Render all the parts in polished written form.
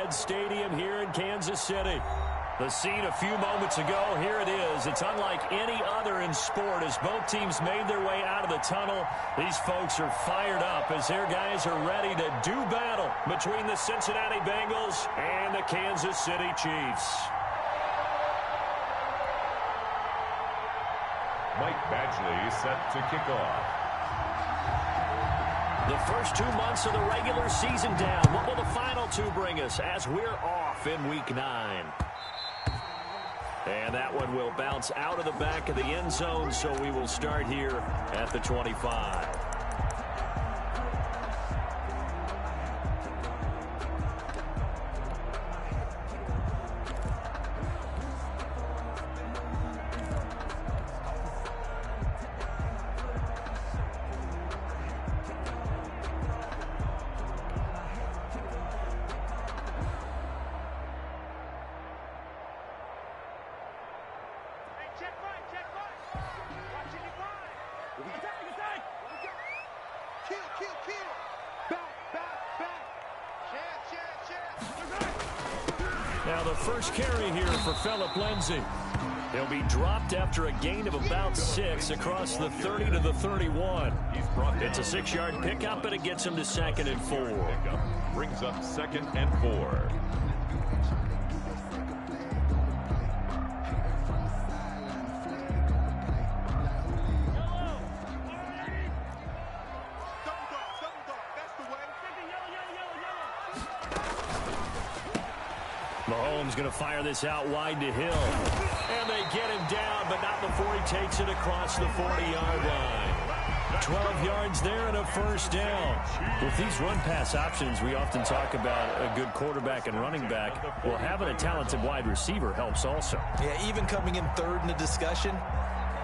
Arrowhead Stadium here in Kansas City. The scene a few moments ago, here it is. It's unlike any other in sport as both teams made their way out of the tunnel. These folks are fired up as their guys are ready to do battle between the Cincinnati Bengals and the Kansas City Chiefs. Mike Badgley set to kick off. The first 2 months of the regular season down. What will the final two bring us as we're off in Week 9? And that one will bounce out of the back of the end zone, so we will start here at the 25. Now the first carry here for Phillip Lindsay. He'll be dropped after a gain of about 6 across the 30 to the 31. It's a 6-yard pickup, and it gets him to 2nd and 4. Pickup brings up 2nd and 4. Mahomes going to fire this out wide to Hill. And they get him down, but not before he takes it across the 40-yard line. 12 yards there and a first down. With these run-pass options, we often talk about a good quarterback and running back. Well, having a talented wide receiver helps also. Yeah, even coming in third in the discussion,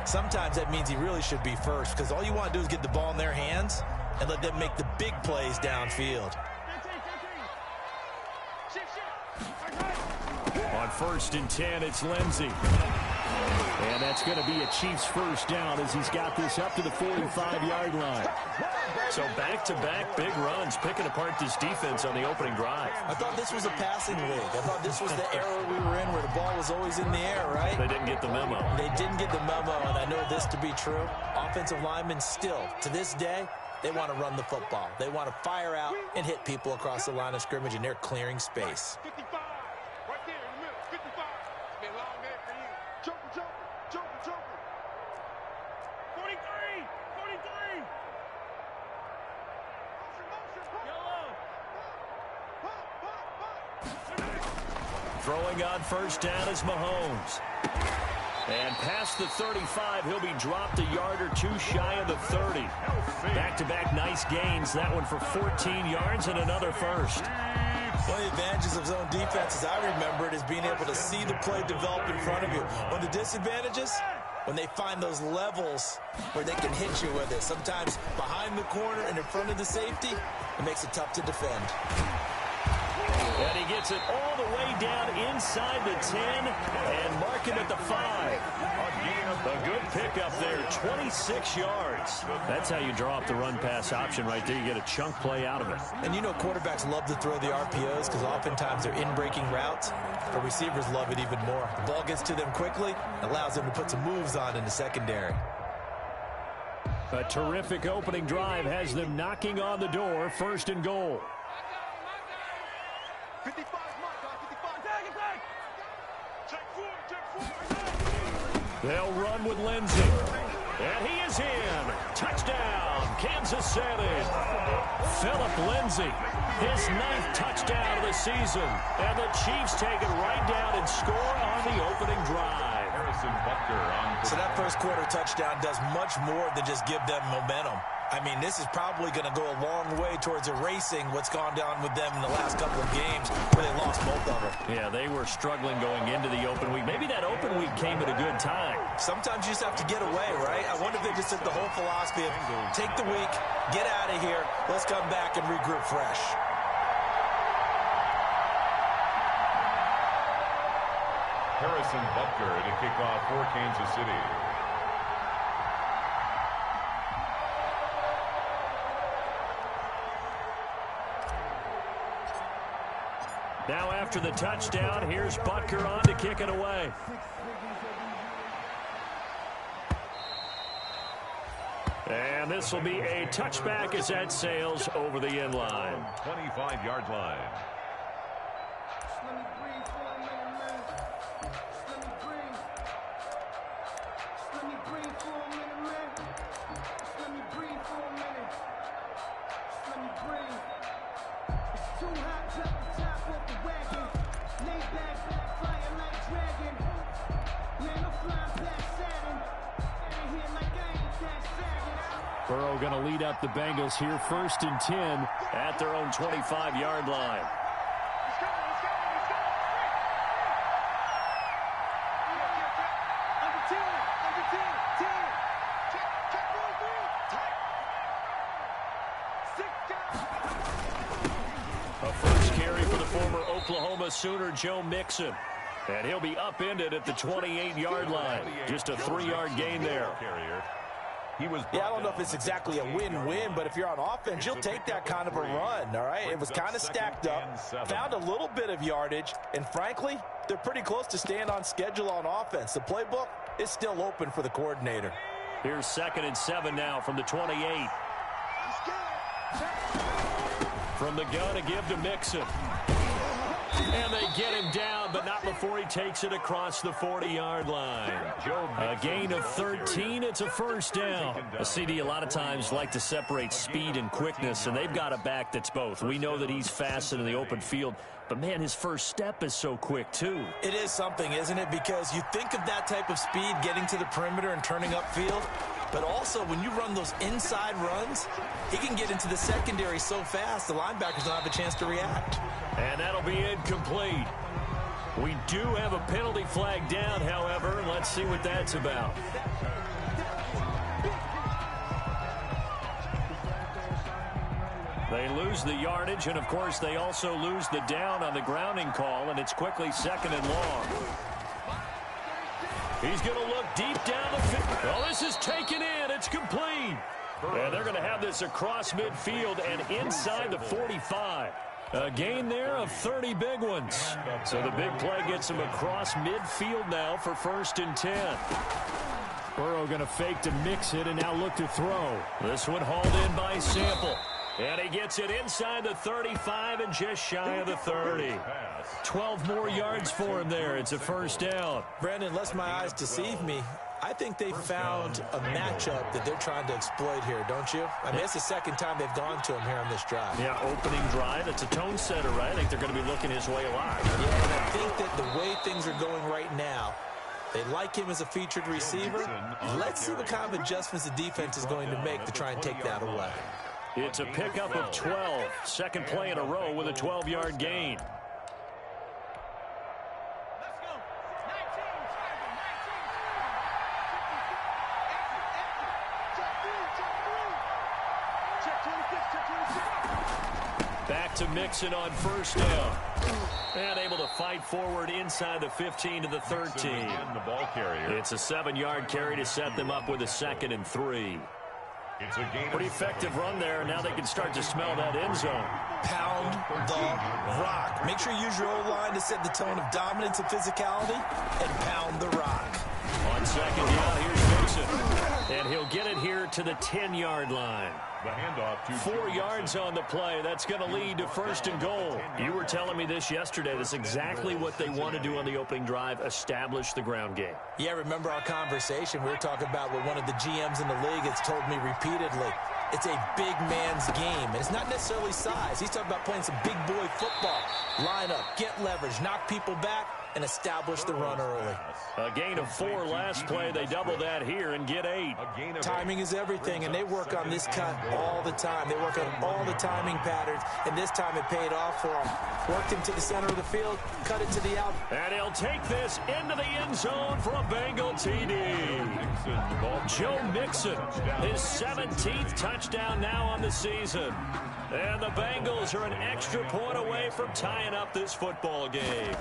sometimes that means he really should be first because all you want to do is get the ball in their hands and let them make the big plays downfield. On 1st and 10, it's Lindsay. And that's going to be a Chiefs first down as he's got this up to the 45-yard line. So back-to-back big runs, picking apart this defense on the opening drive. I thought this was a passing league. I thought this was the era we were in where the ball was always in the air, right? They didn't get the memo. They didn't get the memo, and I know this to be true. Offensive linemen still, to this day, they want to run the football. They want to fire out and hit people across the line of scrimmage, and they're clearing space. Throwing on first down is Mahomes. And past the 35, he'll be dropped a yard or 2 shy of the 30. Back-to-back nice gains. That one for 14 yards and another first. One of the advantages of zone defense, as I remember it, is being able to see the play develop in front of you. One of the disadvantages, when they find those levels where they can hit you with it. Sometimes behind the corner and in front of the safety, it makes it tough to defend. And he gets it all the way down inside the 10 and mark him at the 5. A good pickup there, 26 yards. That's how you draw up the run-pass option right there. You get a chunk play out of it. And you know quarterbacks love to throw the RPOs because oftentimes they're in-breaking routes. But receivers love it even more. The ball gets to them quickly, allows them to put some moves on in the secondary. A terrific opening drive has them knocking on the door, 1st and goal. 55, They'll run with Lindsay. And he is in. Touchdown, Kansas City. Phillip Lindsay, his 9th touchdown of the season. And the Chiefs take it right down and score on the opening drive. Harrison Butker on. So that first quarter touchdown does much more than just give them momentum. I mean, this is probably going to go a long way towards erasing what's gone down with them in the last couple of games where they lost both of them. Yeah, they were struggling going into the open week. Maybe that open week came at a good time. Sometimes you just have to get away, right? I wonder if they just took the whole philosophy of take the week, get out of here, let's come back and regroup fresh. Harrison Butker to kick off for Kansas City. Now after the touchdown, here's Butker on to kick it away. And this will be a touchback as that sails over the end line. 25-yard line. Burrow going to lead up the Bengals here, 1st and 10 at their own 25-yard line. A first carry for the former Oklahoma Sooner, Joe Mixon. And he'll be upended at the 28-yard line. Just a 3-yard gain there. Yeah, I don't know if it's exactly a win-win, but if you're on offense, you'll take that kind of a run, all right? It was kind of stacked up, found a little bit of yardage, and frankly, they're pretty close to staying on schedule on offense. The playbook is still open for the coordinator. Here's 2nd and 7 now from the 28. From the gun, a give to Mixon. And they get him down, but not before he takes it across the 40-yard line. A gain of 13. It's a first down. A CD a lot of times like to separate speed and quickness, and they've got a back that's both. We know that he's fast in the open field, but, man, his first step is so quick, too. It is something, isn't it? Because you think of that type of speed getting to the perimeter and turning upfield, but also when you run those inside runs, he can get into the secondary so fast the linebackers don't have a chance to react. And that'll be incomplete. We do have a penalty flag down, however, and let's see what that's about. They lose the yardage, and, of course, they also lose the down on the grounding call, and it's quickly 2nd and long. He's going to look deep down the field. Well, this is taken in. It's complete. And they're going to have this across midfield and inside the 45. A gain there of 30 big ones. So the big play gets him across midfield now for 1st and 10. Burrow going to fake to mix it and now look to throw. This one hauled in by Sample. And he gets it inside the 35 and just shy of the 30. 12 more yards for him there. It's a first down. Brandon, lest my eyes deceive me, I think they found a matchup that they're trying to exploit here, don't you? I mean, it's the second time they've gone to him here on this drive. Yeah, opening drive. It's a tone setter, right? I think they're going to be looking his way a lot. Yeah, and I think that the way things are going right now, they like him as a featured receiver. Let's see what kind of adjustments the defense is going to make to try and take that away. It's a pickup of 12. Second play in a row with a 12-yard gain. Back to Mixon on first down. And able to fight forward inside the 15 to the 13. It's a 7-yard carry to set them up with a 2nd and 3. Pretty effective run there. Now they can start to smell that end zone. Pound the rock. Make sure you use your O-line to set the tone of dominance and physicality, and pound the rock. On 2nd down, here's Mixon. And he'll get it here to the 10-yard line. The handoff to 4 yards on the play. That's going to lead to 1st and goal. You were telling me this yesterday. That's exactly what they want to do on the opening drive, establish the ground game. Yeah, remember our conversation? We were talking about what one of the GMs in the league has told me repeatedly. It's a big man's game, and it's not necessarily size. He's talking about playing some big boy football. Line up, get leverage, knock people back, and establish the run early. A gain of 4 last play. They double that here and get 8. Timing is everything, and they work on this cut all the time. They work on all the timing patterns, and this time it paid off for them. Worked him to the center of the field, cut it to the out. And he'll take this into the end zone for a Bengal TD. Joe Mixon, his 17th touchdown now on the season. And the Bengals are an extra point away from tying up this football game.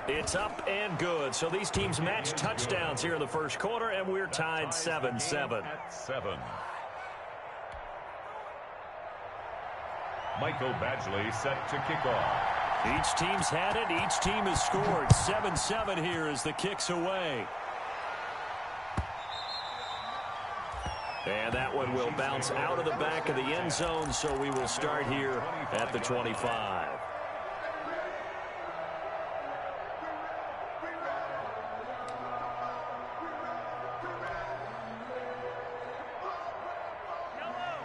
It's up and good. So these teams match touchdowns here in the first quarter, and we're tied 7-7. Michael Badgley set to kick off. Each team's had it. Each team has scored. 7-7 here as the kick's away. And that one will bounce out of the back of the end zone, so we will start here at the 25.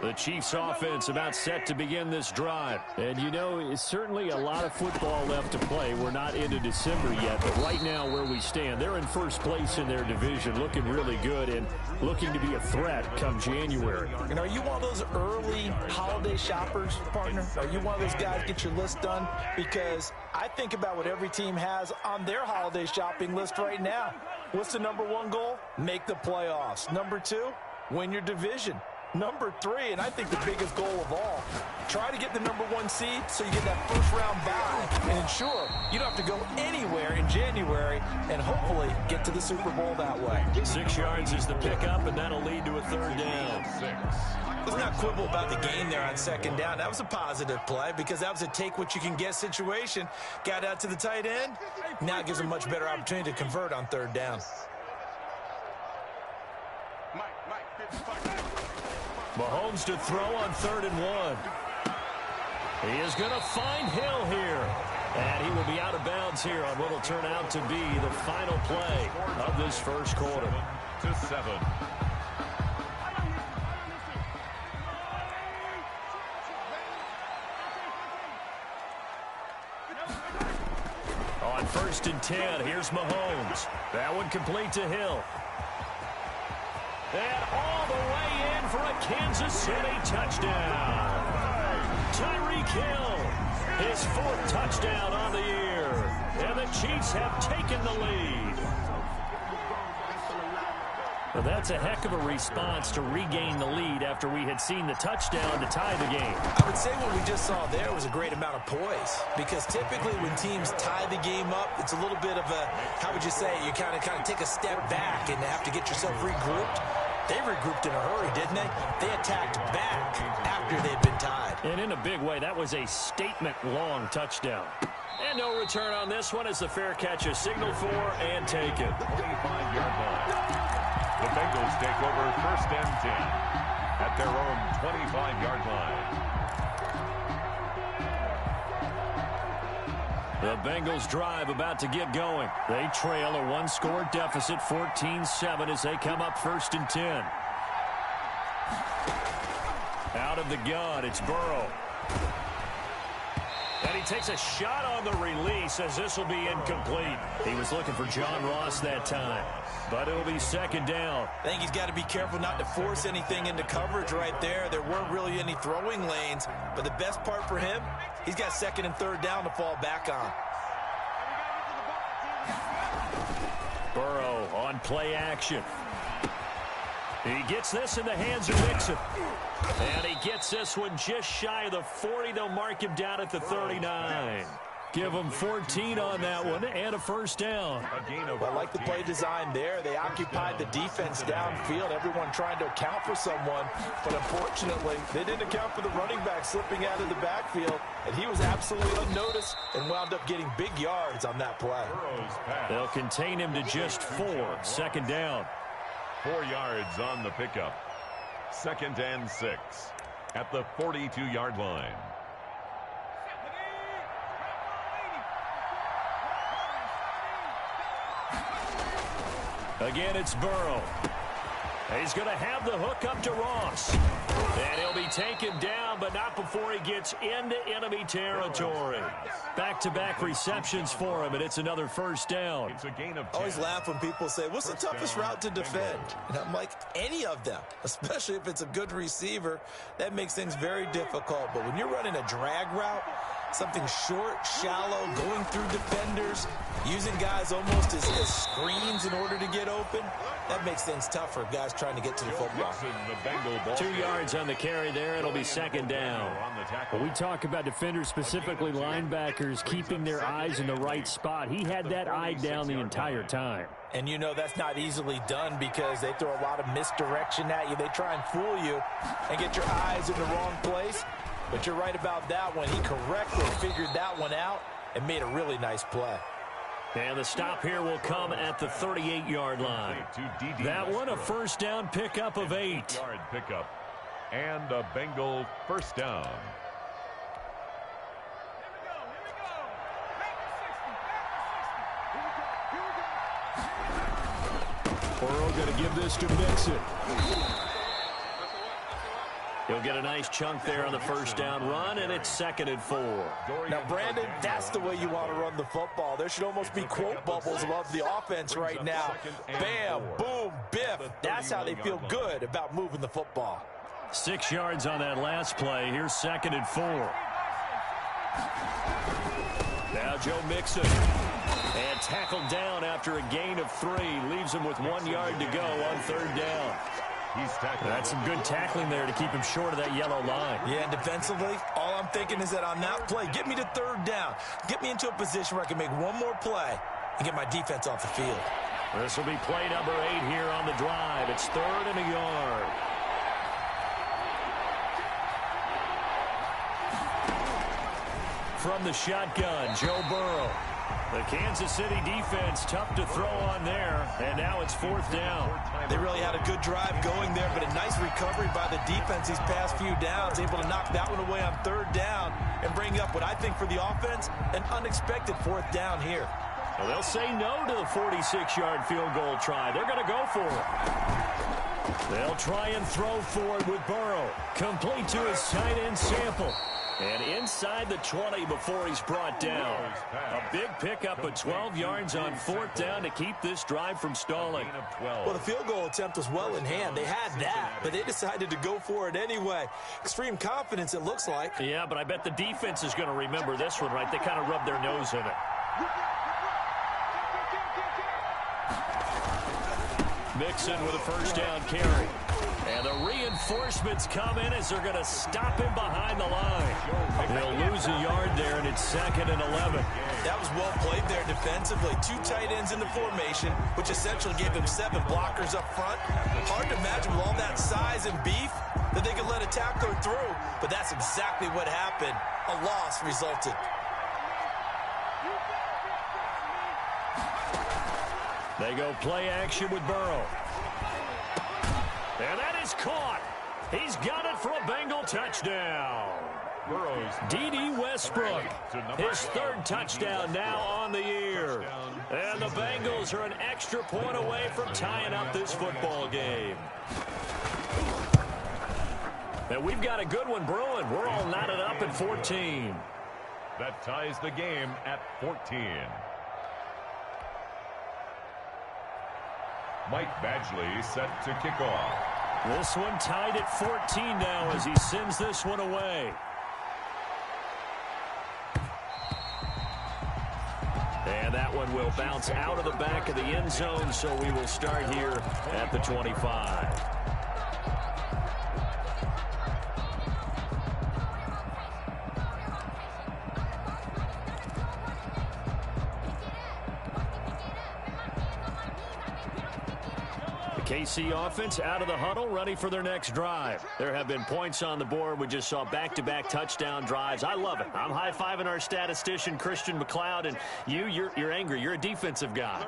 The Chiefs offense about set to begin this drive. And, you know, it's certainly a lot of football left to play. We're not into December yet, but right now where we stand, they're in first place in their division, looking really good and looking to be a threat come January. And are you one of those early holiday shoppers, partner? Are you one of those guys get your list done? Because I think about what every team has on their holiday shopping list right now. What's the number one goal? Make the playoffs. Number two, win your division. Number three, and I think the biggest goal of all, try to get the number one seed so you get that first round bye and ensure you don't have to go anywhere in January and hopefully get to the Super Bowl that way. 6 yards is the pickup, and that'll lead to a third down. Let's not quibble about the game there on second down. That was a positive play because that was a take-what-you-can-get situation. Got out to the tight end. Now it gives a much better opportunity to convert on third down. Mahomes to throw on 3rd and 1. He is going to find Hill here. And he will be out of bounds here on what will turn out to be the final play of this first quarter. 7-7. On 1st and 10, here's Mahomes. That one complete to Hill. And all the way in for a Kansas City touchdown. Tyreek Hill, his 4th touchdown on the year. And the Chiefs have taken the lead. Well, that's a heck of a response to regain the lead after we had seen the touchdown to tie the game. I would say what we just saw there was a great amount of poise, because typically when teams tie the game up, it's a little bit of a, how would you say, you kind of take a step back and have to get yourself regrouped. They regrouped in a hurry, didn't they? They attacked back after they'd been tied. And in a big way, that was a statement-long touchdown. And no return on this one as the fair catch is signaled for and taken. 25-yard line. The Bengals take over 1st and 10 at their own 25-yard line. The Bengals drive about to get going. They trail a 1-score deficit, 14-7, as they come up 1st and 10. Out of the gun, it's Burrow. And he takes a shot on the release as this will be incomplete. He was looking for John Ross that time, but it'll be 2nd down. I think he's got to be careful not to force anything into coverage right there. There weren't really any throwing lanes, but the best part for him, he's got 2nd and 3rd down to fall back on. Burrow on play action. He gets this in the hands of Mixon. And he gets this one just shy of the 40. They'll mark him down at the 39. Give him 14 on that one and a 1st down. I like the play design there. They occupied the defense downfield, everyone trying to account for someone. But unfortunately, they didn't account for the running back slipping out of the backfield. And he was absolutely unnoticed and wound up getting big yards on that play. They'll contain him to just 4. 2nd down. 4 yards on the pickup. 2nd and 6 at the 42-yard line. Again, it's Burrow. He's going to have the hook up to Ross. And he'll be taken down, but not before he gets into enemy territory. Back-to-back receptions for him, and it's another 1st down. It's a gain of 10. I always laugh when people say, what's the toughest route to defend? And I'm like, any of them, especially if it's a good receiver. That makes things very difficult. But when you're running a drag route, something short, shallow, going through defenders, using guys almost as screens in order to get open, that makes things tough for guys trying to get to the football. 2 yards on the carry there. It'll be 2nd down. When we talk about defenders, specifically linebackers, keeping their eyes in the right spot, he had that eye down the entire time. And you know that's not easily done because they throw a lot of misdirection at you. They try and fool you and get your eyes in the wrong place. But you're right about that one. He correctly figured that one out and made a really nice play. And the stop here will come at the 38-yard line. That one a first down pickup of 8. Yard pickup and a Bengal first down. Burrow going to give this to Mixon. He'll get a nice chunk there on the first down run, and it's 2nd and 4. Now, Brandon, that's the way you want to run the football. There should almost be quote bubbles above the offense right now. Bam, boom, biff. That's how they feel good about moving the football. 6 yards on that last play. Here's 2nd and 4. Now Joe Mixon. And tackled down after a gain of 3. Leaves him with 1 yard to go on 3rd down. That's some good tackling there to keep him short of that yellow line. Yeah, and defensively, all I'm thinking is that on that play, get me to 3rd down. Get me into a position where I can make one more play and get my defense off the field. This will be play number 8 here on the drive. It's 3rd and a yard. From the shotgun, Joe Burrow. The Kansas City defense tough to throw on there, and now it's 4th down. They really had a good drive going there, but a nice recovery by the defense these past few downs, able to knock that one away on 3rd down and bring up what I think for the offense, an unexpected 4th down here. Well, they'll say no to the 46-yard field goal try. They're going to go for it. They'll try and throw for it with Burrow. Complete to his tight end Sample. And inside the 20 before he's brought down. A big pickup of 12 yards on 4th down to keep this drive from stalling. Well, the field goal attempt was well in hand. They had that, but they decided to go for it anyway. Extreme confidence, it looks like. Yeah, but I bet the defense is going to remember this one, right? They kind of rubbed their nose in it. Mixon with a first down carry. And the reinforcements come in as they're going to stop him behind the line. They'll lose a yard there, and it's 2nd and 11. That was well played there defensively. 2 tight ends in the formation, which essentially gave them 7 blockers up front. Hard to imagine with all that size and beef that they could let a tackler through. But that's exactly what happened. A loss resulted. They go play action with Burrow. And that is caught. He's got it for a Bengal touchdown. D.D. Westbrook, his 3rd touchdown now on the year. And the Bengals are an extra point away from tying up this football game. And we've got a good one brewing. We're all knotted up at 14. That ties the game at 14. Mike Badgley set to kick off. This one tied at 14 now as he sends this one away. And that one will bounce out of the back of the end zone, so we will start here at the 25. KC offense out of the huddle, ready for their next drive. There have been points on the board. We just saw back-to-back touchdown drives. I love it. I'm high-fiving our statistician, Christian McLeod, and you're angry. You're a defensive guy.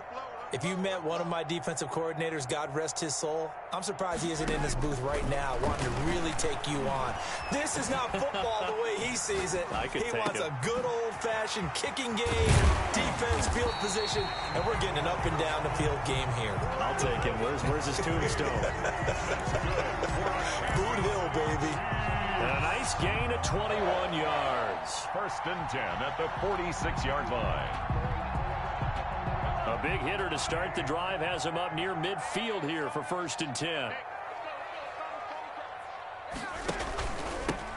If you met one of my defensive coordinators, God rest his soul, I'm surprised he isn't in this booth right now wanting to really take you on. This is not football the way he sees it. He wants a good old-fashioned kicking game, defense, field position, and we're getting an up and down the field game here. I'll take him. Where's his tombstone? Boot Hill, baby. And a nice gain of 21 yards. 1st and 10 at the 46-yard line. A big hitter to start the drive has him up near midfield here for 1st and 10.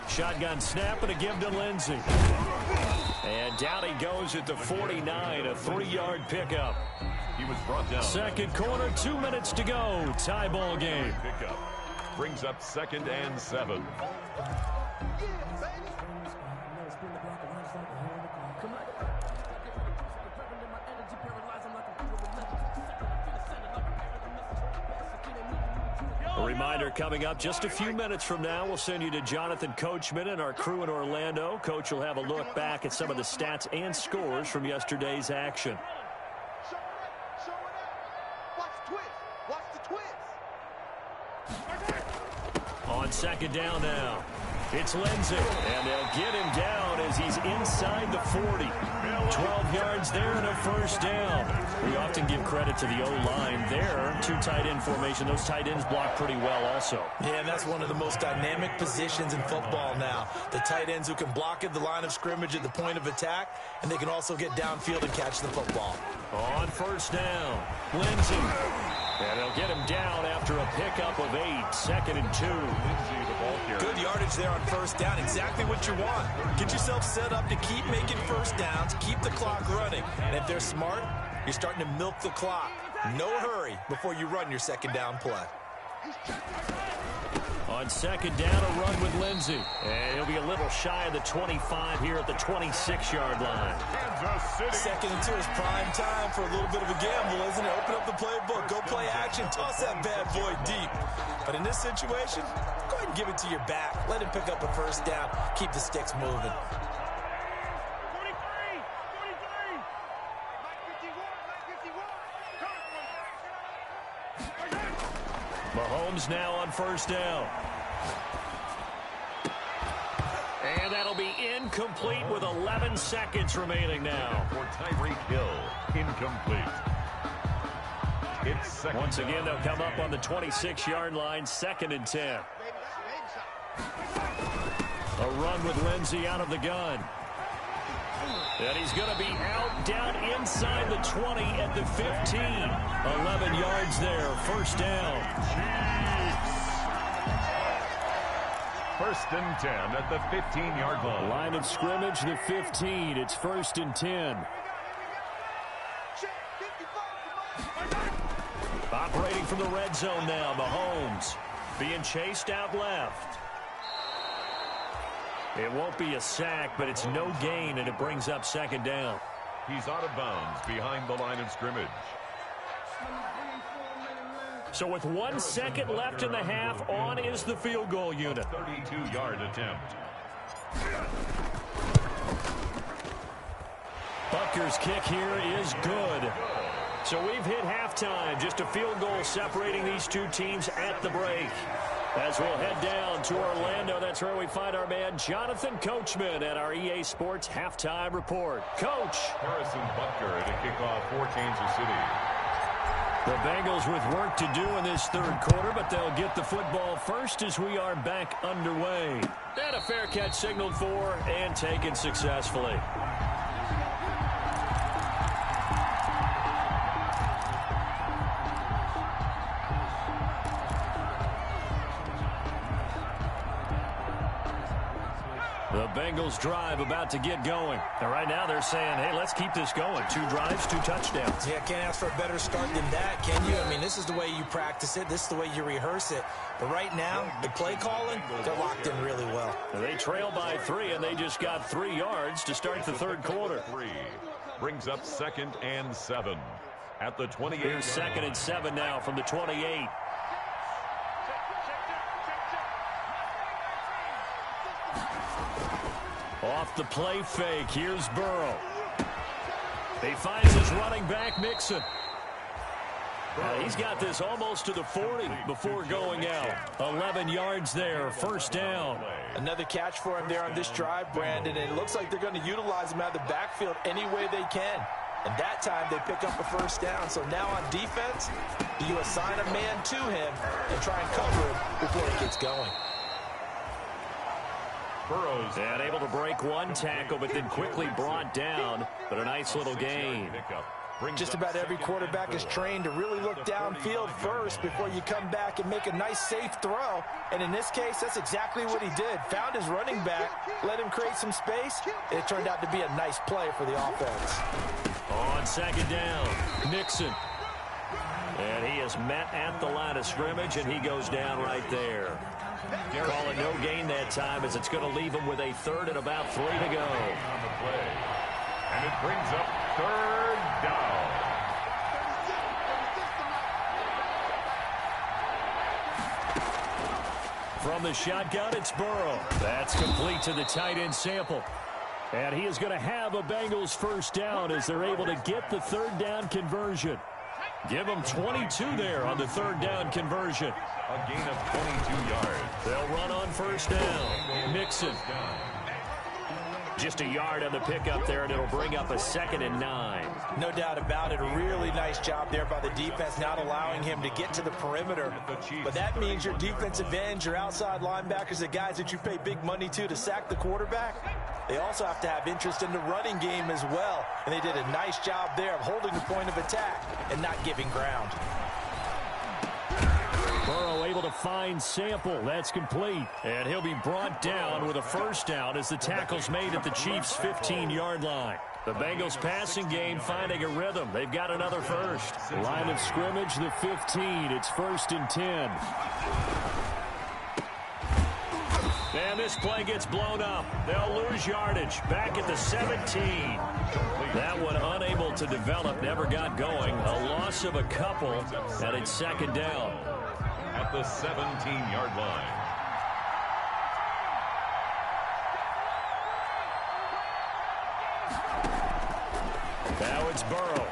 Shotgun snap and a give to Lindsey. And down he goes at the 49, a 3-yard pickup. He was brought down. 2nd quarter, 2 minutes to go. Tie ball game. Pickup brings up 2nd and 7. A Reminder coming up just a few minutes from now, we'll send you to Jonathan Coachman and our crew in Orlando. Coach will have a look back at some of the stats and scores from yesterday's action. On second down now, it's Lindsay, and they'll get him down as he's inside the 40. 12 yards there and a first down. We often give credit to the O-line there. Two tight end formation. Those tight ends block pretty well also. Yeah, and that's one of the most dynamic positions in football now. The tight ends who can block at the line of scrimmage at the point of attack, and they can also get downfield and catch the football. On first down, Lindsay. And they'll get him down after a pickup of 8. 2nd and 2. Good yardage there on first down. Exactly what you want. Get yourself set up to keep making first downs, keep the clock running. And if they're smart, you're starting to milk the clock. No hurry before you run your second down play. On second down, a run with Lindsay. And he'll be a little shy of the 25 here at the 26-yard line. Second and 2 is prime time for a little bit of a gamble, isn't it? Open up the playbook, go play action, toss that bad boy deep. But in this situation, go ahead and give it to your back. Let him pick up a first down. Keep the sticks moving. Mahomes now on first down. And that'll be incomplete with 11 seconds remaining now. For Tyreek Hill, incomplete. It's second. Once again, they'll come up on the 26-yard line, 2nd and 10. A run with Lindsay out of the gun. And he's going to be out down inside the 20 at the 15. 11 yards there, first down. First and 10 at the 15-yard line. Line of scrimmage, the 15. It's 1st and 10. Operating from the red zone now, Mahomes being chased out left. It won't be a sack, but it's no gain, and it brings up second down. He's out of bounds behind the line of scrimmage. So with 1 second left in the half, on is the field goal unit. 32-yard attempt. Butker's kick here is good. So we've hit halftime. Just a field goal separating these two teams at the break. As we'll head down to Orlando, that's where we find our man Jonathan Coachman at our EA Sports Halftime Report. Coach. Harrison Butker to kick off for Kansas City. The Bengals with work to do in this third quarter, but they'll get the football first as we are back underway. And a fair catch signaled for and taken successfully. The Bengals drive about to get going. And right now they're saying, hey, let's keep this going. 2 drives, 2 touchdowns. Yeah, can't ask for a better start than that, can you? I mean, this is the way you practice it. This is the way you rehearse it. But right now, the play calling, they're locked in really well. They trail by 3, and they just got 3 yards to start the third quarter. 3 brings up 2nd and 7 at the 28. Here's 2nd and 7 now from the 28. Off the play fake, here's Burrow. He finds his running back, Mixon. He's got this almost to the 40 before going out. 11 yards there, first down. Another catch for him there on this drive, Brandon. And it looks like they're going to utilize him out of the backfield any way they can. And that time they pick up a first down. So now on defense, do you assign a man to him and try and cover him before he gets going? Burrows. And able to break 1 tackle, but then quickly brought down. But a nice little gain. Just about every quarterback is trained to really look downfield first before you come back and make a nice, safe throw. And in this case, that's exactly what he did. Found his running back, let him create some space. It turned out to be a nice play for the offense. On second down, Mixon. And he is met at the line of scrimmage, and he goes down right there. Call it no gain that time, as it's going to leave him with a third and about 3 to go. On the play. And it brings up third down. From the shotgun, it's Burrow. That's complete to the tight end Sample. And he is going to have a Bengals first down as they're able to get the third down conversion. Give them 22 there on the third down conversion. A gain of 22 yards. They'll run on first down. Mixon. Just a yard on the pickup there, and it'll bring up a 2nd and 9. No doubt about it. A really nice job there by the defense, not allowing him to get to the perimeter. But that means your defensive ends, your outside linebackers, the guys that you pay big money to sack the quarterback, they also have to have interest in the running game as well. And they did a nice job there of holding the point of attack and not giving ground. Burrow able to find Sample. That's complete. And he'll be brought down with a first down as the tackle's made at the Chiefs' 15-yard line. The Bengals passing game finding a rhythm. They've got another first. Line of scrimmage, the 15. It's 1st and 10. And this play gets blown up. They'll lose yardage. Back at the 17. That one unable to develop, never got going. A loss of a couple, and it's 2nd down. At the 17-yard line. Now it's Burrow.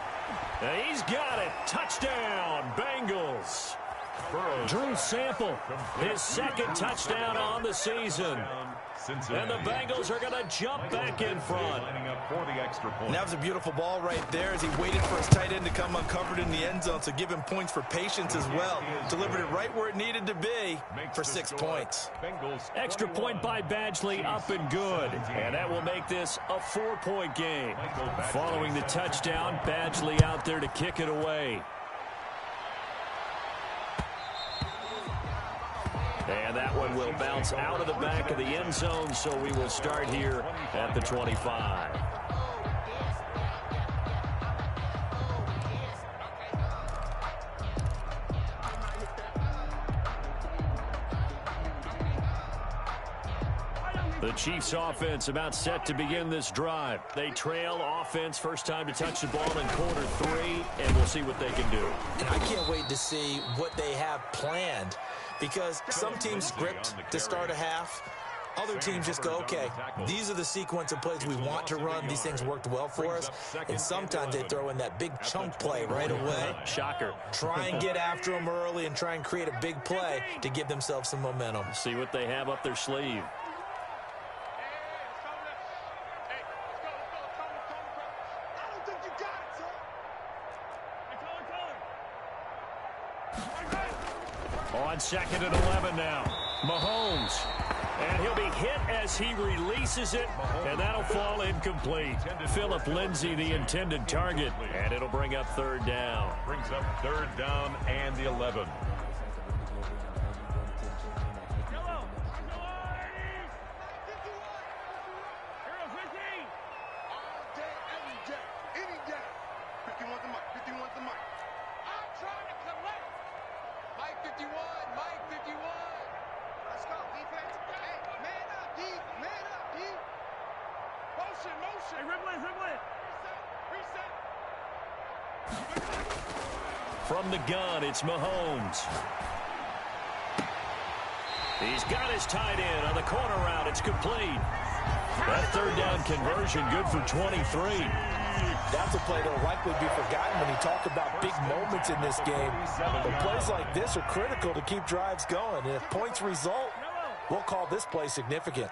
And he's got it. Touchdown, Bengals. Drew Sample, his 2nd touchdown on the season. And the Bengals are going to jump back in front. And that was a beautiful ball right there as he waited for his tight end to come uncovered in the end zone, so give him points for patience as well. Delivered it right where it needed to be for 6 points. Extra point by Badgley, up and good. And that will make this a 4-point game. Following the touchdown, Badgley out there to kick it away. And that one will bounce out of the back of the end zone, so we will start here at the 25. The Chiefs offense about set to begin this drive. They trail offense, first time to touch the ball in quarter 3, and we'll see what they can do. And I can't wait to see what they have planned, because some teams script to start a half. Other teams just go, okay, these are the sequence of plays we want to run. These things worked well for us. And sometimes they throw in that big chunk play right away. Shocker. Try and get after them early and try and create a big play to give themselves some momentum. See what they have up their sleeve. On 2nd and 11 now. Mahomes. And he'll be hit as he releases it, and that'll fall incomplete. Phillip Lindsay, the intended target, and it'll bring up 3rd down. Brings up 3rd down and the 11. From the gun, it's Mahomes. He's got his tight end on the corner route. It's complete. That 3rd down conversion good for 23. That's a play that will likely be forgotten when you talk about big moments in this game. But plays like this are critical to keep drives going. And if points result, we'll call this play significant.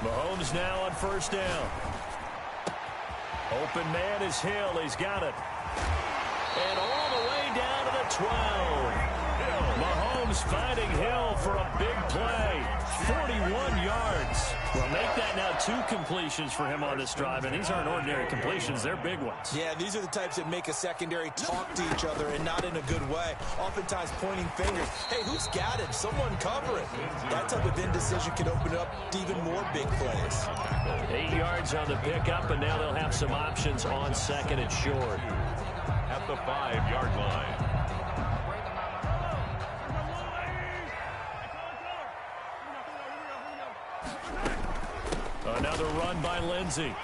Mahomes now on 1st down. Open man is Hill. He's got it. And all the way down to the 12. Mahomes finding Hill for a big play. 41 yards. Well, make that now 2 completions for him on this drive, and these aren't ordinary completions. They're big ones. Yeah, these are the types that make a secondary talk to each other, and not in a good way. Oftentimes pointing fingers. Hey, who's got it? Someone cover it. That type of indecision can open up to even more big plays. 8 yards on the pickup, and now they'll have some options on 2nd and short. At the 5-yard line. Another run by Lindsay.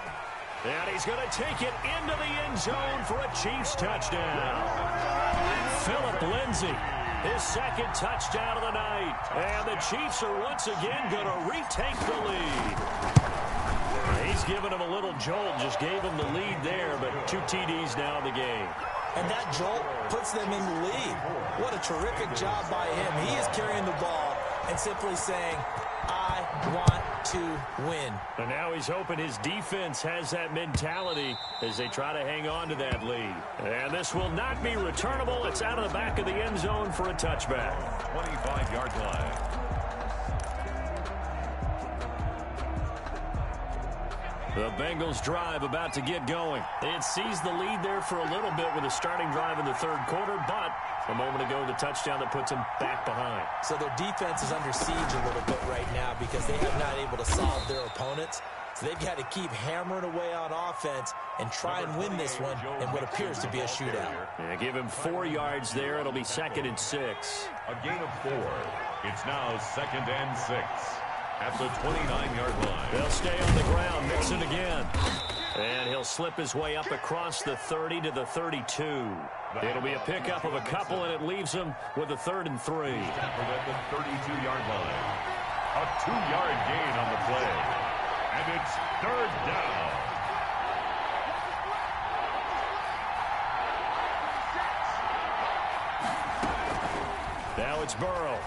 And he's going to take it into the end zone for a Chiefs touchdown. Philip Lindsay, his second touchdown of the night. And the Chiefs are once again going to retake the lead. He's given him a little jolt, just gave him the lead there, but 2 TDs now in the game. And that jolt puts them in the lead. What a terrific job by him. He is carrying the ball and simply saying, I want to win. And now he's hoping his defense has that mentality as they try to hang on to that lead. And this will not be returnable. It's out of the back of the end zone for a touchback. 25-yard line. The Bengals drive about to get going. It seized the lead there for a little bit with a starting drive in the third quarter, but a moment ago the touchdown that puts them back behind. So their defense is under siege a little bit right now because they have not able to solve their opponents. So they've got to keep hammering away on offense and try and win this one in what appears to be a shootout. Yeah, give him 4 yards there. It'll be 2nd and 6. A gain of 4. It's now 2nd and 6. At the 29-yard line. They'll stay on the ground. Mixon again. And he'll slip his way up across the 30 to the 32. It'll be a pickup of a couple, and it leaves him with a 3rd and 3. At the 32-yard line. A 2-yard gain on the play. And it's 3rd down. Now it's Burrow.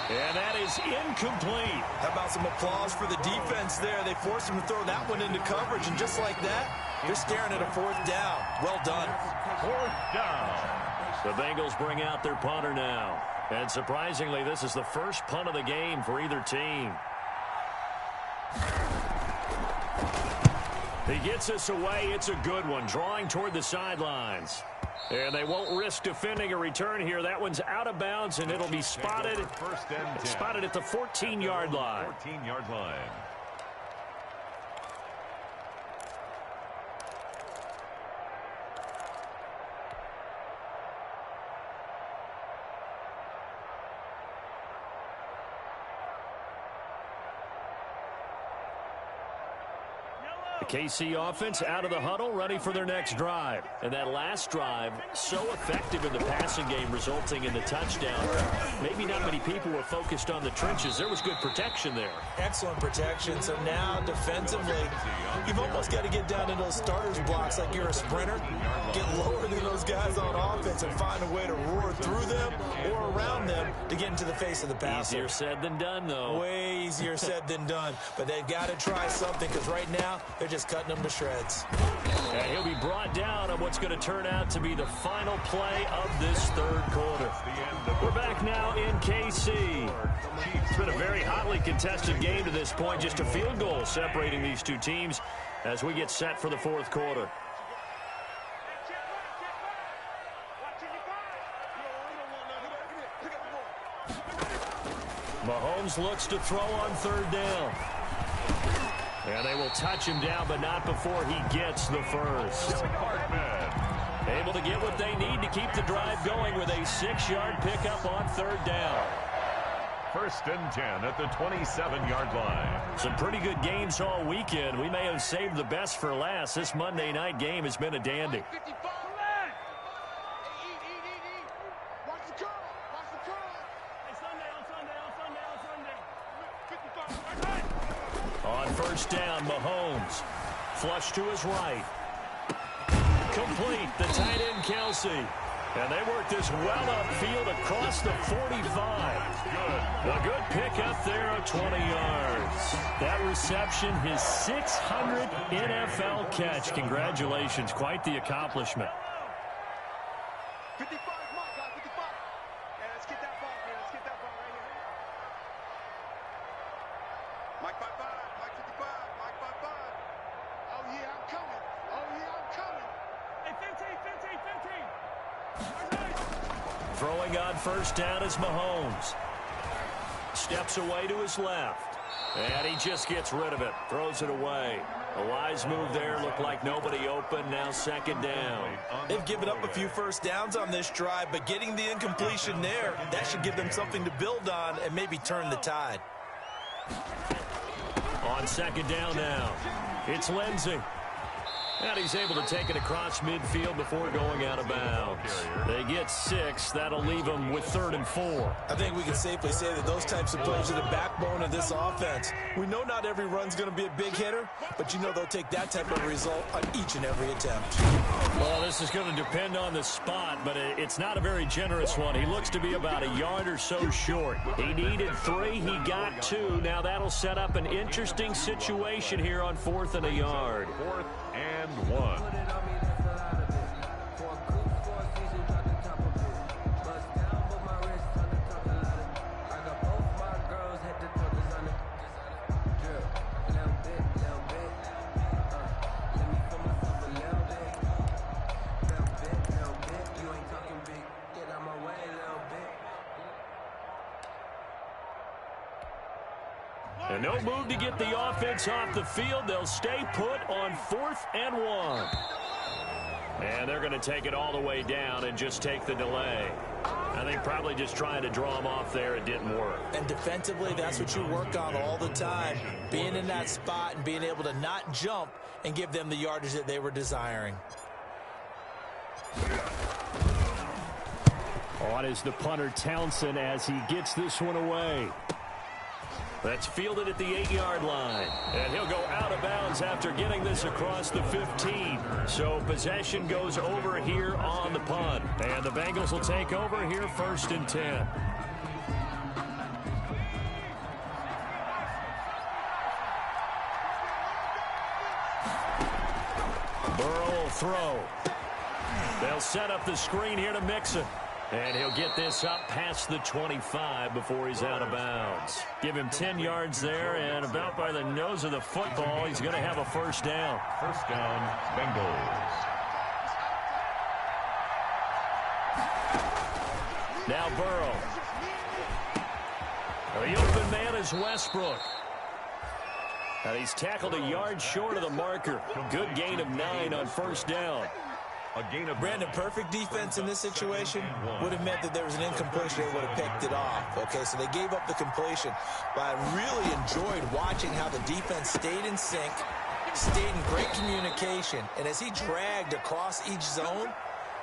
And that is incomplete. How about some applause for the defense there? They forced him to throw that one into coverage, and just like that, they're staring at a 4th down. Well done. 4th down. The Bengals bring out their punter now. And surprisingly, this is the first punt of the game for either team. He gets us away. It's a good one, drawing toward the sidelines. And they won't risk defending a return here. That one's out of bounds, and it'll be spotted at the 14-yard line. 14-yard line. The KC offense out of the huddle, ready for their next drive. And that last drive, so effective in the passing game, resulting in the touchdown. Maybe not many people were focused on the trenches. There was good protection there. Excellent protection. So now, defensively, you've almost got to get down to those starters blocks like you're a sprinter. Get lower than those guys on offense and find a way to roar through them or around them to get into the face of the passer. Easier said than done, though. Way easier said than done. But they've got to try something because right now, they're just cutting them to shreds. And he'll be brought down on what's going to turn out to be the final play of this third quarter. We're back now in KC. It's been a very hotly contested game to this point. Just a field goal separating these two teams as we get set for the fourth quarter. Mahomes looks to throw on 3rd down. And they will touch him down, but not before he gets the first. Able to get what they need to keep the drive going with a 6-yard pickup on 3rd down. 1st and 10 at the 27-yard line. Some pretty good games all weekend. We may have saved the best for last. This Monday night game has been a dandy. On 1st down, Mahomes. Flush to his right. Complete. The tight end, Kelce. And they work this well upfield across the 45. A good pickup there of 20 yards. That reception, his 600th NFL catch. Congratulations. Quite the accomplishment. 55, come on, guys, 55. Yeah, let's get that ball, man. Let's get that ball right here. Mike 55, Mike 55, Mike 55. Oh, yeah, I'm coming. Oh, yeah, I'm coming. Hey, 15. Throwing on 1st down is Mahomes. Steps away to his left. And he just gets rid of it. Throws it away. A wise move there. Looked like nobody open. Now 2nd down. They've given up a few first downs on this drive, but getting the incompletion there, that should give them something to build on and maybe turn the tide. On second down now, it's Lindsey. And he's able to take it across midfield before going out of bounds. They get 6. That'll leave them with 3rd and 4. I think we can safely say that those types of plays are the backbone of this offense. We know not every run's going to be a big hitter, but you know they'll take that type of result on each and every attempt. Well, this is going to depend on the spot, but it's not a very generous one. He looks to be about a yard or so short. He needed 3. He got 2. Now that'll set up an interesting situation here on 4th and a yard. 4th and 1. And no move to get the offense off the field. They'll stay put on 4th and 1. And they're going to take it all the way down and just take the delay. I think probably just trying to draw them off there. It didn't work. And defensively, that's what you work on all the time. Being in that spot and being able to not jump and give them the yardage that they were desiring. On is the punter Townsend as he gets this one away. That's fielded at the 8-yard line. And he'll go out of bounds after getting this across the 15. So possession goes over here on the punt. And the Bengals will take over here 1st and 10. Burrow will throw. They'll set up the screen here to Mixon. And he'll get this up past the 25 before he's out of bounds. Give him 10 yards there, and about by the nose of the football, he's going to have a 1st down. 1st down, Bengals. Now Burrow. The open man is Westbrook. And he's tackled a yard short of the marker. Good gain of 9 on 1st down. Brandon, perfect defense in this situation would have meant that there was an incompletion. They would have picked it off. Okay, so they gave up the completion. But I really enjoyed watching how the defense stayed in sync, stayed in great communication. And as he dragged across each zone,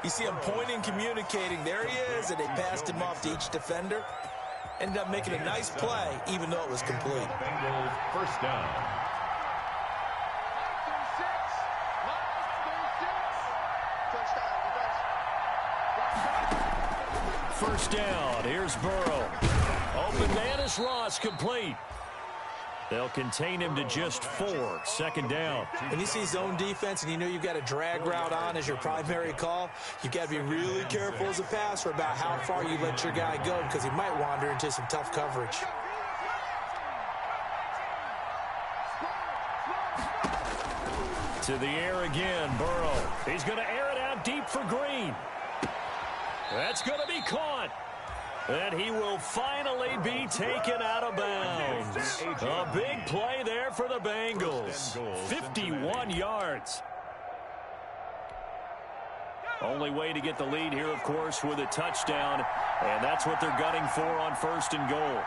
you see him pointing, communicating. There he is, and they passed him off to each defender. Ended up making a nice play, even though it was complete. Bengals 1st down. First down. Here's Burrow. Open man is Ross, complete. They'll contain him to just 4. 2nd down. When you see zone defense and you know you've got a drag route on as your primary call, you've got to be really careful as a passer about how far you let your guy go because he might wander into some tough coverage. To the air again, Burrow. He's going to air it out deep for Green. That's going to be caught. And he will finally be taken out of bounds. A big play there for the Bengals. 51 yards. Only way to get the lead here, of course, with a touchdown. And that's what they're gunning for on 1st and goal.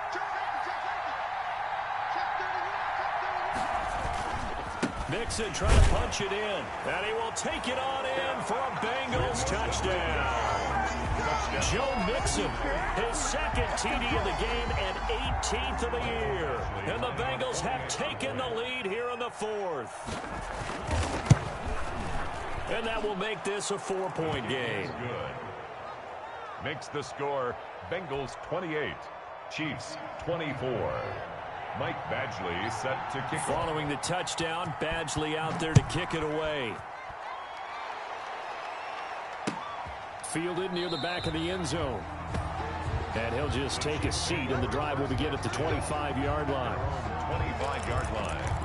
Mixon trying to punch it in. And he will take it on in for a Bengals touchdown. Joe Mixon, his 2nd TD of the game and 18th of the year. And the Bengals have taken the lead here in the 4th. And that will make this a 4-point game. Good. Makes the score Bengals 28, Chiefs 24. Mike Badgley set to kick. Following the touchdown, Badgley out there to kick it away. Fielded near the back of the end zone. And he'll just take a seat, and the drive will begin at the 25-yard line. 25-yard line.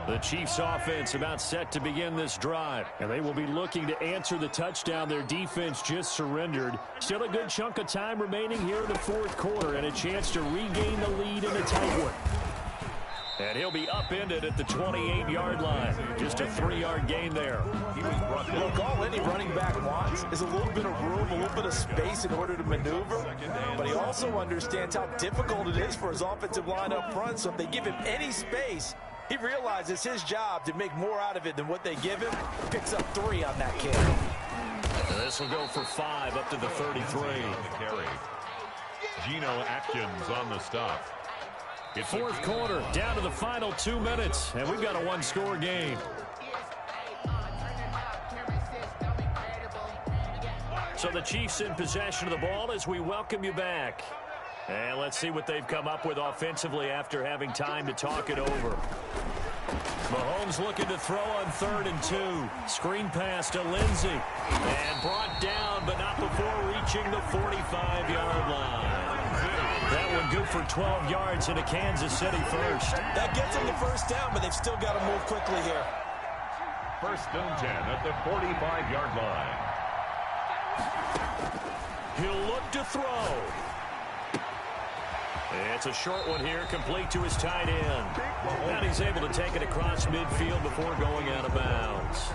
The Chiefs offense about set to begin this drive. And they will be looking to answer the touchdown their defense just surrendered. Still a good chunk of time remaining here in the 4th quarter and a chance to regain the lead in a tight one. And he'll be upended at the 28-yard line. Just a 3-yard gain there. Look, all any running back wants is a little bit of room, a little bit of space in order to maneuver. But he also understands how difficult it is for his offensive line up front. So if they give him any space, he realizes his job to make more out of it than what they give him. Picks up 3 on that carry. And this will go for 5 up to the 33. Geno Atkins on the stop. Fourth quarter, down to the final 2 minutes, and we've got a one-score game. So the Chiefs in possession of the ball as we welcome you back. And let's see what they've come up with offensively after having time to talk it over. Mahomes looking to throw on 3rd and 2. Screen pass to Lindsey. And brought down, but not before reaching the 45-yard line. That one good for 12 yards into Kansas City first. That gets them the first down, but they've still got to move quickly here. 1st and 10 at the 45-yard line. He'll look to throw. It's a short one here, complete to his tight end. And he's able to take it across midfield before going out of bounds.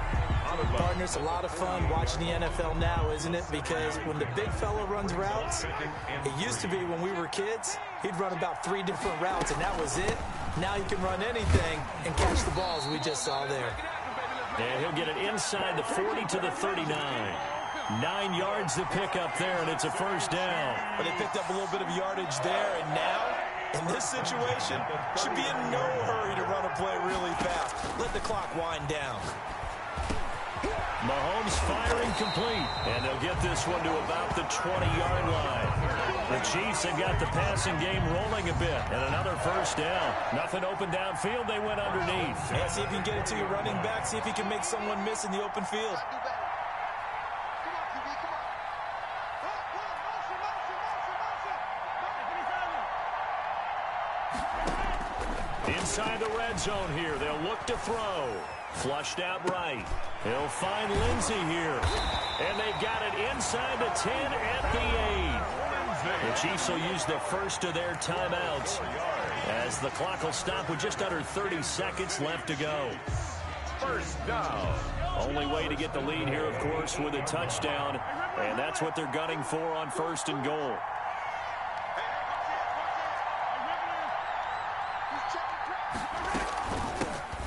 Partner, it's a lot of fun watching the NFL now, isn't it? Because when the big fella runs routes, it used to be when we were kids, he'd run about 3 different routes, and that was it. Now he can run anything and catch the balls we just saw there. And he'll get it inside the 40 to the 39. 9 yards to pick up there, and it's a first down. But they picked up a little bit of yardage there, and now, in this situation, should be in no hurry to run a play really fast. Let the clock wind down. Mahomes firing complete, and they'll get this one to about the 20-yard line. The Chiefs have got the passing game rolling a bit, and another first down. Nothing open downfield, they went underneath. Yeah, see if you can get it to your running back, see if you can make someone miss in the open field. Inside the red zone here, they'll look to throw. Flushed out right. He'll find Lindsey here. And they've got it inside the 10 at the 8. The Chiefs will use the first of their timeouts as the clock will stop with just under 30 seconds left to go. First down. Only way to get the lead here, of course, with a touchdown. And that's what they're gunning for on 1st and goal.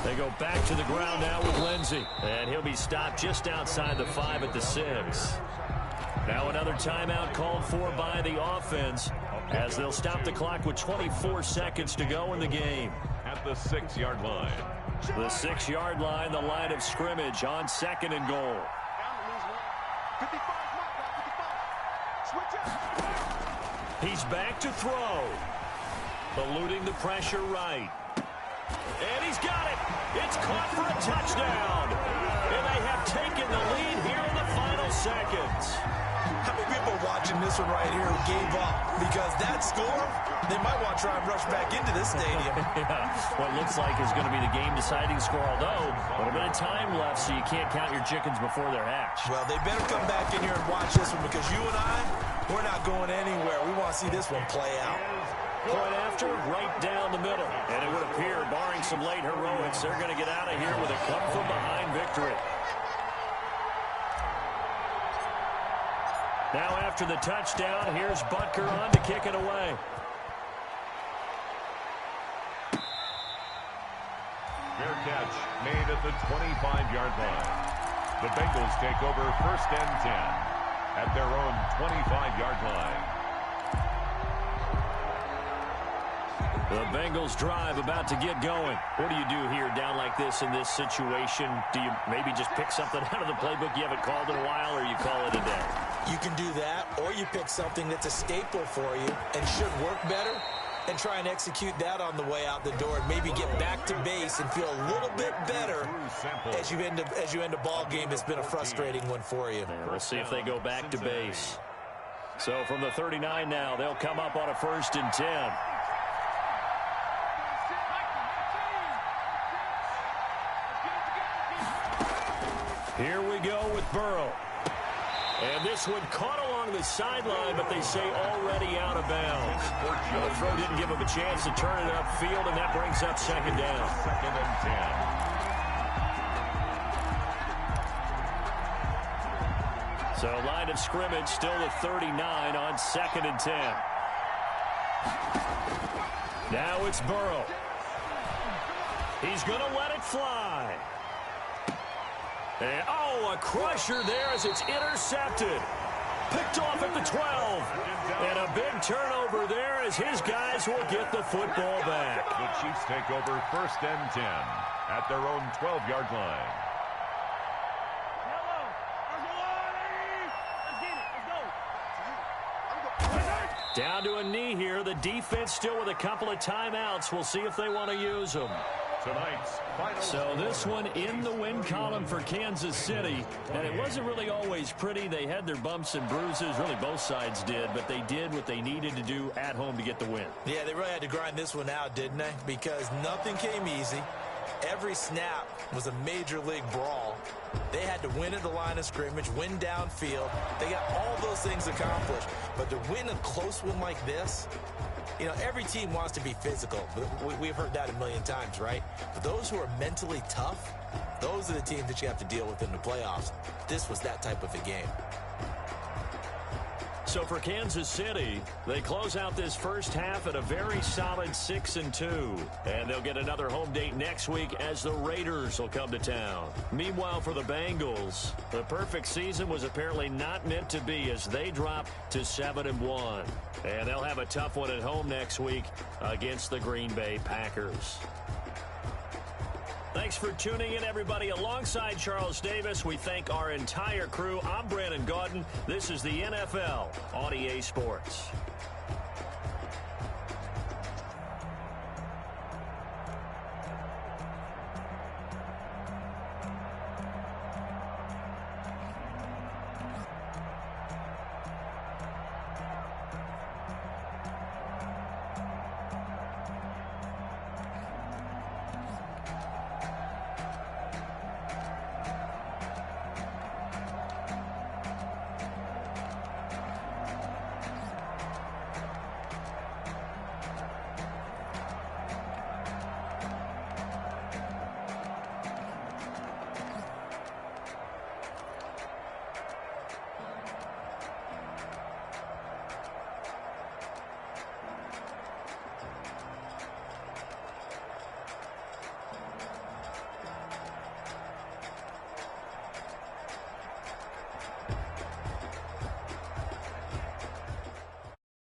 They go back to the ground now with Lindsey. And he'll be stopped just outside the 5 at the 6. Now another timeout called for by the offense as they'll stop the clock with 24 seconds to go in the game. At the 6-yard line. The 6-yard line, the line of scrimmage on 2nd and goal. He's back to throw. Eluding the pressure right. And he's got it. It's caught for a touchdown. And they have taken the lead here in the final seconds. How many people watching this one right here who gave up? Because that score, they might want to try and rush back into this stadium. Yeah, what looks like is going to be the game-deciding score, although a little bit of time left, so you can't count your chickens before they're hatched. Well, they better come back in here and watch this one because you and I, we're not going anywhere. We want to see this one play out. Point after, right down the middle. And it would appear, barring some late heroics, they're going to get out of here with a come-from-behind victory. Now after the touchdown, here's Butker on to kick it away. Fair catch made at the 25-yard line. The Bengals take over 1st and 10 at their own 25-yard line. The Bengals drive about to get going. What do you do here down like this in this situation? Do you maybe just pick something out of the playbook you haven't called in a while, or you call it a day? You can do that, or you pick something that's a staple for you and should work better and try and execute that on the way out the door and maybe get back to base and feel a little bit better as you end a ball game that's been a frustrating one for you. Yeah, we'll see if they go back to base. So from the 39 now, they'll come up on a 1st and 10. Here we go with Burrow. And this one caught along the sideline, but they say already out of bounds. Well, the throw didn't give him a chance to turn it upfield, and that brings up second down. 2nd and 10. So line of scrimmage still the 39 on 2nd and 10. Now it's Burrow. He's going to let it fly. And, a crusher there as it's intercepted. Picked off at the 12. And a big turnover there as his guys will get the football back. The Chiefs take over 1st and 10 at their own 12-yard line. Down to a knee here. The defense still with a couple of timeouts. We'll see if they want to use them. Tonight's final. So this one in the win column for Kansas City. And it wasn't really always pretty. They had their bumps and bruises. Really both sides did. But they did what they needed to do at home to get the win. Yeah, they really had to grind this one out, didn't they? Because nothing came easy. Every snap was a major league brawl. They had to win at the line of scrimmage, win downfield. They got all those things accomplished. But to win a close one like this, you know, every team wants to be physical. We've heard that a million times, right? But those who are mentally tough, those are the teams that you have to deal with in the playoffs. This was that type of a game. So for Kansas City, they close out this first half at a very solid 6-2. And they'll get another home date next week as the Raiders will come to town. Meanwhile, for the Bengals, the perfect season was apparently not meant to be as they drop to 7-1. And they'll have a tough one at home next week against the Green Bay Packers. Thanks for tuning in, everybody. Alongside Charles Davis, we thank our entire crew. I'm Brandon Gaudin. This is the NFL on EA Sports.